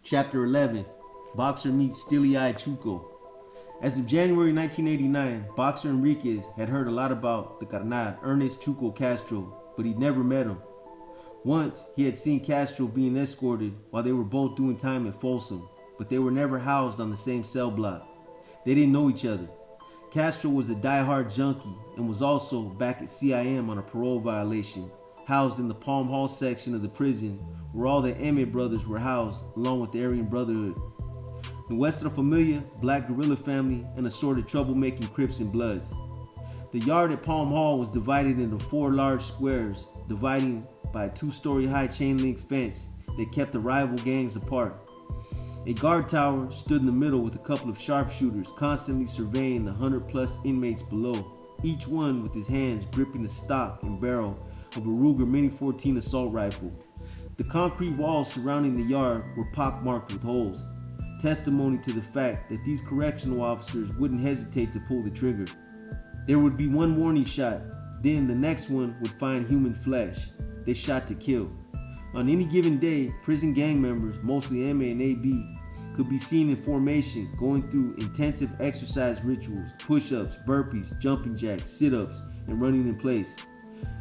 Chapter 11. Boxer meets steely-eyed Chuco. As of January 1989, Boxer Enriquez had heard a lot about the carnal, Ernest Chuco Castro, but he'd never met him. Once, he had seen Castro being escorted while they were both doing time at Folsom, but they were never housed on the same cell block. They didn't know each other. Castro was a die-hard junkie and was also back at CIM on a parole violation, housed in the Palm Hall section of the prison where all the Emmett brothers were housed along with the Aryan Brotherhood. The West of the Familia, Black Guerrilla family, and assorted troublemaking Crips and Bloods. The yard at Palm Hall was divided into 4 large squares, dividing by a 2-story high chain link fence that kept the rival gangs apart. A guard tower stood in the middle with a couple of sharpshooters constantly surveying the 100+ inmates below, each one with his hands gripping the stock and barrel of a Ruger Mini 14 assault rifle. The concrete walls surrounding the yard were pockmarked with holes, testimony to the fact that these correctional officers wouldn't hesitate to pull the trigger. There would be one warning shot, then the next one would find human flesh. They shot to kill. On any given day, prison gang members, mostly MA and AB, could be seen in formation going through intensive exercise rituals, push-ups, burpees, jumping jacks, sit-ups, and running in place.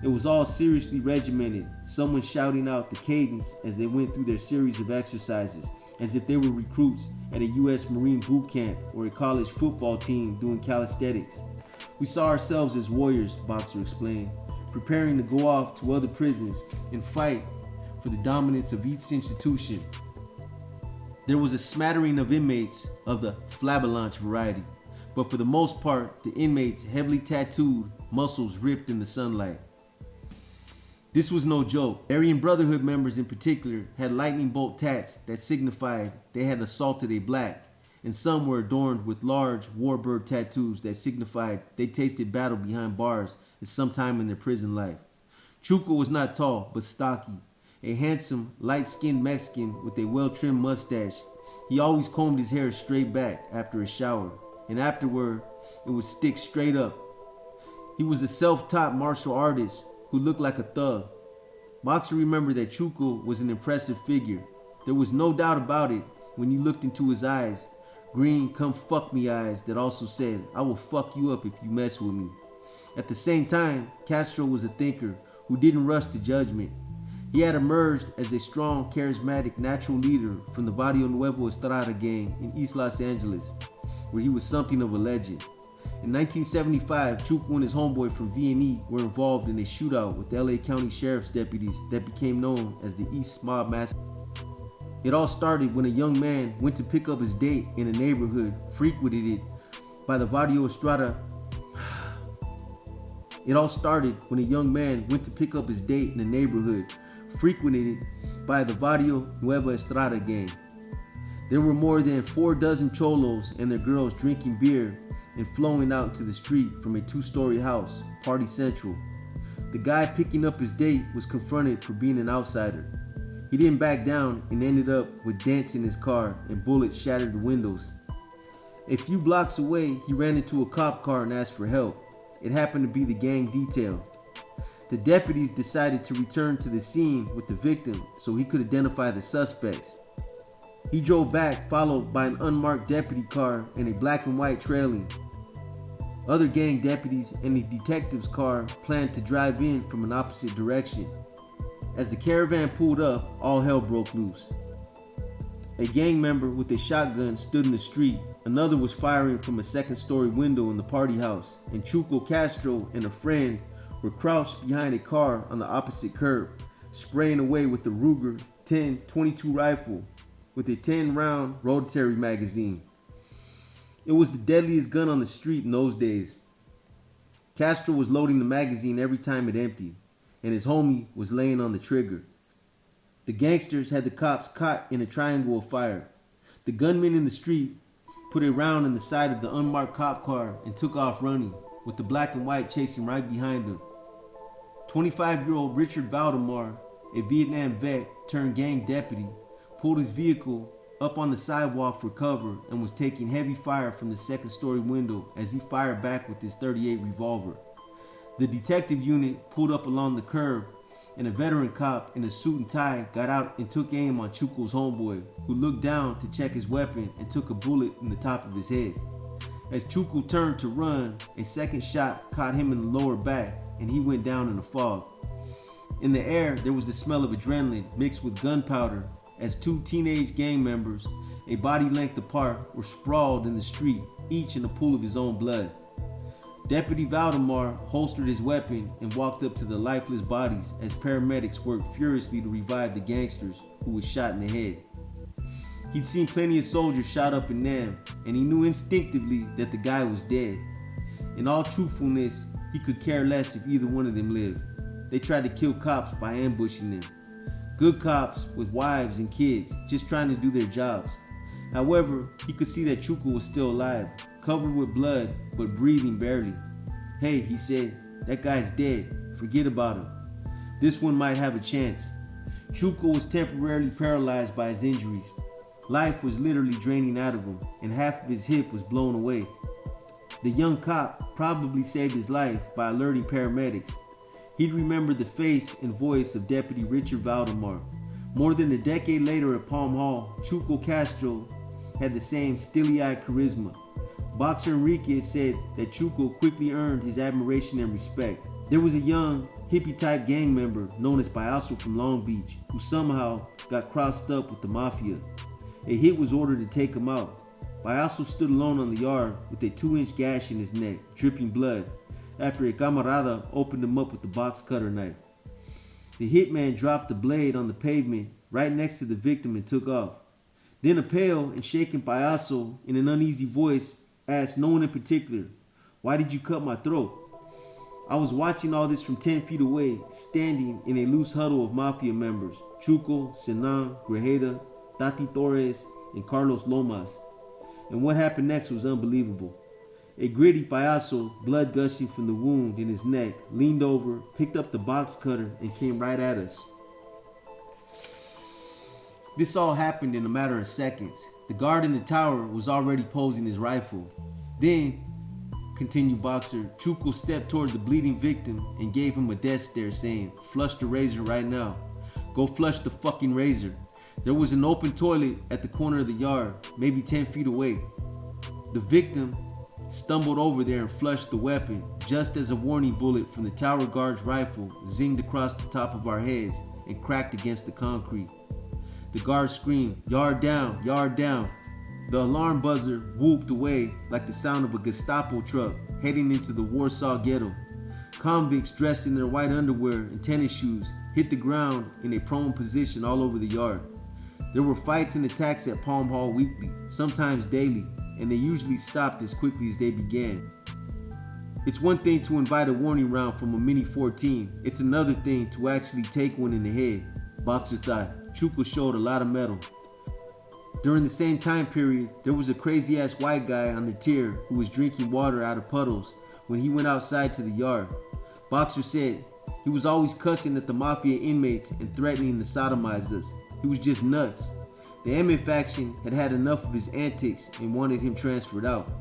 It was all seriously regimented, someone shouting out the cadence as they went through their series of exercises, as if they were recruits at a U.S. Marine boot camp or a college football team doing calisthenics. We saw ourselves as warriors, Boxer explained, preparing to go off to other prisons and fight for the dominance of each institution. There was a smattering of inmates of the flabalanche variety, but for the most part, the inmates heavily tattooed, muscles ripped in the sunlight. This was no joke. Aryan Brotherhood members in particular had lightning bolt tats that signified they had assaulted a black, and some were adorned with large warbird tattoos that signified they tasted battle behind bars at some time in their prison life. Chuco was not tall, but stocky, a handsome, light-skinned Mexican with a well-trimmed mustache. He always combed his hair straight back after a shower, and afterward, it would stick straight up. He was a self-taught martial artist who looked like a thug. Boxer remembered that Chuco was an impressive figure. There was no doubt about it when you looked into his eyes, green come fuck me eyes that also said, I will fuck you up if you mess with me. At the same time, Castro was a thinker who didn't rush to judgment. He had emerged as a strong, charismatic, natural leader from the Barrio Nuevo Estrada gang in East Los Angeles, where he was something of a legend. In 1975, Chuco and his homeboy from V&E were involved in a shootout with L.A. County Sheriff's deputies that became known as the East Mob Massacre. It all started when a young man went to pick up his date in a neighborhood frequented by the Barrio Estrada. It all started when a young man went to pick up his date in a neighborhood frequented by the Barrio Nuevo Estrada gang. There were more than 4 dozen cholos and their girls drinking beer and flowing out to the street from a 2-story house, Party Central. The guy picking up his date was confronted for being an outsider. He didn't back down and ended up with dents in his car and bullets shattered the windows. A few blocks away, he ran into a cop car and asked for help. It happened to be the gang detail. The deputies decided to return to the scene with the victim so he could identify the suspects. He drove back, followed by an unmarked deputy car and a black and white trailing. Other gang deputies and a detective's car planned to drive in from an opposite direction. As the caravan pulled up, all hell broke loose. A gang member with a shotgun stood in the street. Another was firing from a 2nd-story window in the party house, and Chuco Castro and a friend were crouched behind a car on the opposite curb, spraying away with the Ruger 10-22 rifle with a 10-round rotary magazine. It was the deadliest gun on the street in those days. Castro was loading the magazine every time it emptied, and his homie was laying on the trigger. The gangsters had the cops caught in a triangle of fire. The gunman in the street put a round in the side of the unmarked cop car and took off running, with the black and white chasing right behind him. 25-year-old Richard Valdemar, a Vietnam vet turned gang deputy, pulled his vehicle up on the sidewalk for cover and was taking heavy fire from the 2nd-story window as he fired back with his .38 revolver. The detective unit pulled up along the curb and a veteran cop in a suit and tie got out and took aim on Chuco's homeboy, who looked down to check his weapon and took a bullet in the top of his head. As Chuco turned to run, a second shot caught him in the lower back and he went down in a fog. In the air, there was the smell of adrenaline mixed with gunpowder as two teenage gang members, a body length apart, were sprawled in the street, each in a pool of his own blood. Deputy Valdemar holstered his weapon and walked up to the lifeless bodies as paramedics worked furiously to revive the gangsters who was shot in the head. He'd seen plenty of soldiers shot up in Nam, and he knew instinctively that the guy was dead. In all truthfulness, he could care less if either one of them lived. They tried to kill cops by ambushing them. Good cops with wives and kids, just trying to do their jobs. However, he could see that Chuco was still alive, covered with blood, but breathing barely. "Hey," he said, "that guy's dead. Forget about him. This one might have a chance." Chuco was temporarily paralyzed by his injuries. Life was literally draining out of him, and half of his hip was blown away. The young cop probably saved his life by alerting paramedics. He'd remember the face and voice of Deputy Richard Valdemar. More than a decade later at Palm Hall, Chuco Castro had the same steely-eyed charisma. Boxer Enriquez said that Chuco quickly earned his admiration and respect. There was a young, hippie-type gang member known as Payaso from Long Beach who somehow got crossed up with the Mafia. A hit was ordered to take him out. Payaso stood alone on the yard with a 2-inch gash in his neck, dripping blood, after a camarada opened him up with the box cutter knife. The hitman dropped the blade on the pavement right next to the victim and took off. Then a pale and shaken Payaso, in an uneasy voice, asked no one in particular, "Why did you cut my throat?" I was watching all this from 10 feet away, standing in a loose huddle of Mafia members, Chuco, Sinan, Grajeda, Tati Torres, and Carlos Lomas. And what happened next was unbelievable. A gritty Payaso, blood gushing from the wound in his neck, leaned over, picked up the box cutter, and came right at us. This all happened in a matter of seconds. The guard in the tower was already posing his rifle. Then, continued Boxer, Chuco stepped toward the bleeding victim and gave him a death stare saying, "Flush the razor right now. Go flush the fucking razor." There was an open toilet at the corner of the yard, maybe 10 feet away. The victim stumbled over there and flushed the weapon, just as a warning bullet from the tower guard's rifle zinged across the top of our heads and cracked against the concrete. The guard screamed, "Yard down, yard down." The alarm buzzer whooped away like the sound of a Gestapo truck heading into the Warsaw ghetto. Convicts dressed in their white underwear and tennis shoes hit the ground in a prone position all over the yard. There were fights and attacks at Palm Hall weekly, sometimes daily, and they usually stopped as quickly as they began. It's one thing to invite a warning round from a Mini 14. It's another thing to actually take one in the head. Boxer thought. Chuco showed a lot of metal. During the same time period, there was a crazy-ass white guy on the tier who was drinking water out of puddles when he went outside to the yard. Boxer said he was always cussing at the Mafia inmates and threatening to sodomize us. He was just nuts. The MA faction had had enough of his antics and wanted him transferred out.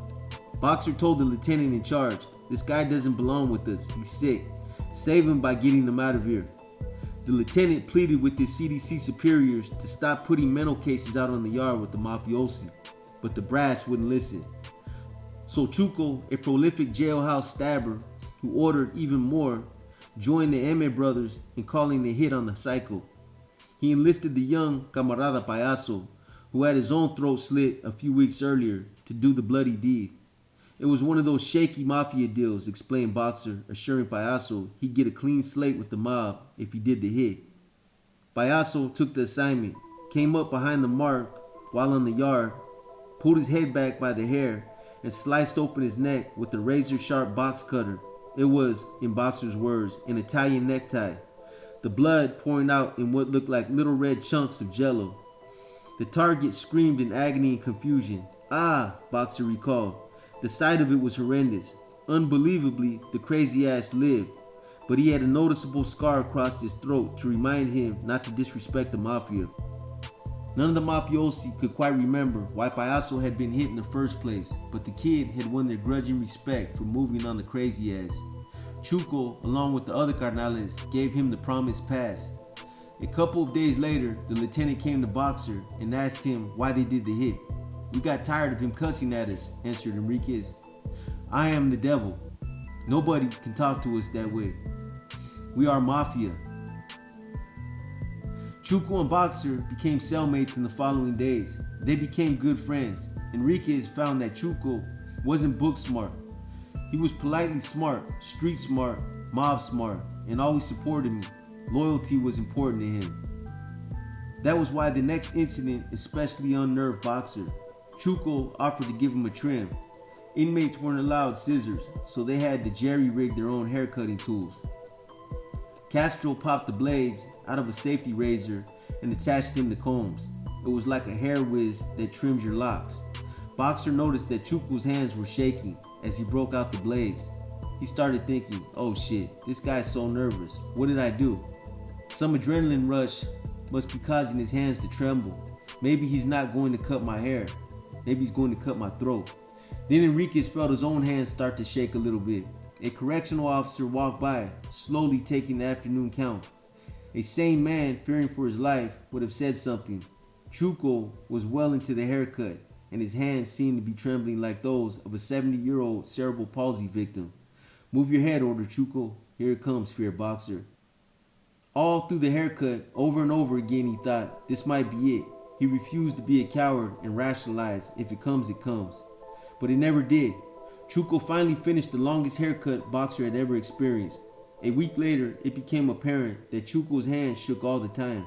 Boxer told the lieutenant in charge, "This guy doesn't belong with us. He's sick. Save him by getting him out of here." The lieutenant pleaded with his CDC superiors to stop putting mental cases out on the yard with the mafiosi, but the brass wouldn't listen. So Chuco, a prolific jailhouse stabber who ordered even more, joined the MA brothers in calling the hit on the psycho. He enlisted the young camarada Payaso, who had his own throat slit a few weeks earlier, to do the bloody deed. It was one of those shaky Mafia deals, explained Boxer, assuring Payaso he'd get a clean slate with the mob if he did the hit. Payaso took the assignment, came up behind the mark while on the yard, pulled his head back by the hair, and sliced open his neck with a razor-sharp box cutter. It was, in Boxer's words, an Italian necktie, the blood pouring out in what looked like little red chunks of jello. The target screamed in agony and confusion. "Ah," Boxer recalled. The sight of it was horrendous. Unbelievably, the crazy ass lived, but he had a noticeable scar across his throat to remind him not to disrespect the Mafia. None of the mafiosi could quite remember why Payaso had been hit in the first place, but the kid had won their grudging respect for moving on the crazy ass. Chuco, along with the other carnales, gave him the promised pass. A couple of days later, the lieutenant came to Boxer and asked him why they did the hit. "We got tired of him cussing at us," answered Enriquez. "I am the devil. Nobody can talk to us that way. We are Mafia." Chuco and Boxer became cellmates in the following days. They became good friends. Enriquez found that Chuco wasn't book smart. He was politely smart, street smart, mob smart, and always supported me. Loyalty was important to him. That was why the next incident especially unnerved Boxer. Chuco offered to give him a trim. Inmates weren't allowed scissors, so they had to jerry-rig their own haircutting tools. Castro popped the blades out of a safety razor and attached them to combs. It was like a hair whiz that trims your locks. Boxer noticed that Chuco's hands were shaking as he broke out the blades. He started thinking, "Oh shit, this guy's so nervous. What did I do?" Some adrenaline rush must be causing his hands to tremble. Maybe he's not going to cut my hair. Maybe he's going to cut my throat. Then Enriquez felt his own hands start to shake a little bit. A correctional officer walked by, slowly taking the afternoon count. A sane man, fearing for his life, would have said something. Chuco was well into the haircut, and his hands seemed to be trembling like those of a 70-year-old cerebral palsy victim. "Move your head," ordered Chuco. "Here it comes," feared Boxer. All through the haircut, over and over again, he thought, this might be it. He refused to be a coward and rationalize, if it comes, it comes. But it never did. Chuco finally finished the longest haircut Boxer had ever experienced. A week later, it became apparent that Chuco's hands shook all the time.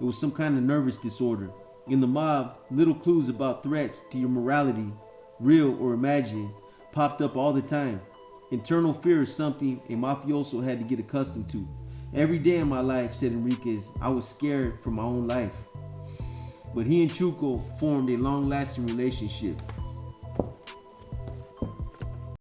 It was some kind of nervous disorder. In the mob, little clues about threats to your morality, real or imagined, popped up all the time. Internal fear is something a mafioso had to get accustomed to. "Every day in my life," said Enriquez, "I was scared for my own life." But he and Chuco formed a long-lasting relationship.